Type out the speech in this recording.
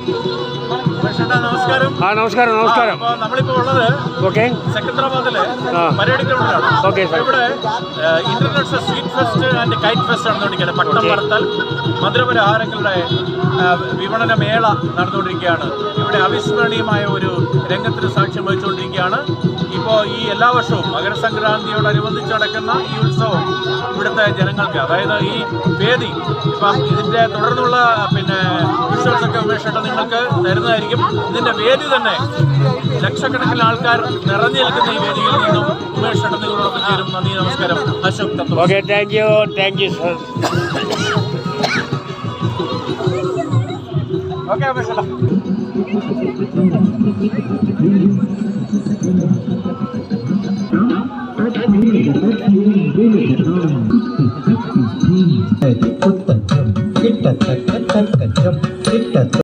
നമസ്കാരം. നമസ്കാരം. നമ്മളിപ്പോ ഉള്ളത് സെക്കന്ദരാബാദിലെ പരേഡ് ഗ്രൗണ്ടിലാണ്. ഇവിടെ international sweet fest and KITE fest നടന്നുകൊണ്ടിരിക്കുകയാണ്. പട്ടം പറത്തൽ മധുരപലഹാരങ്ങളുടെ വിപണന മേള നടന്നുകൊണ്ടിരിക്കുകയാണ്. ഇവിടെ അവിസ്മരണീയമായ ഒരു രംഗത്തിന് സാക്ഷ്യം വഹിച്ചുകൊണ്ടിരിക്കുകയാണ്. ഇപ്പോൾ ഈ എല്ലാ വർഷവും മകരസംക്രാന്തിയോടനുബന്ധിച്ച് നടക്കുന്ന ഈ ഉത്സവം ഇവിടുത്തെ ജനങ്ങൾക്ക്, അതായത് ഈ വേദി, ഇപ്പം ഇതിൻ്റെ തുടർന്നുള്ള വിഷ്വൽസൊക്കെ ഉമേഷേട്ടൻ നിങ്ങൾക്ക് തരുന്നതായിരിക്കും. ഇതിൻ്റെ വേദി തന്നെ ലക്ഷക്കണക്കിന് ആൾക്കാർ നിറഞ്ഞു നിൽക്കുന്ന ഈ വേദിയിൽ നിന്നും ഉമേഷേട്ടൻ നിങ്ങളോടൊപ്പം ചേരും. നന്ദി, നമസ്കാരം. അശോക് തത്വ. Okay, thank you sir. Okay ഉമേഷേട്ടാ. Kita